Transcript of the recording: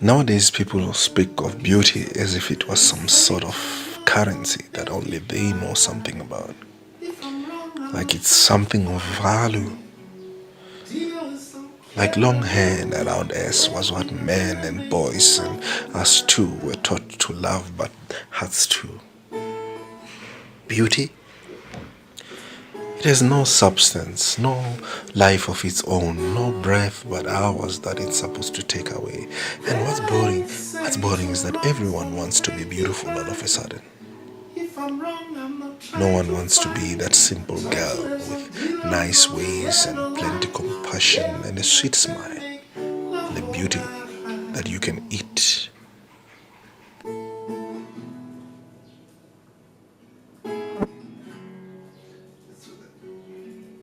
Nowadays, people speak of beauty as if it was some sort of currency that only they know something about. Like it's something of value. Like long hair around us was what men and boys and us too were taught to love, but hearts too. Beauty? It has no substance, no life of its own, no breath but ours that it's supposed to take away. And what's boring? What's boring is that everyone wants to be beautiful all of a sudden. No one wants to be that simple girl with nice ways and plenty compassion and a sweet smile and a beauty that you can eat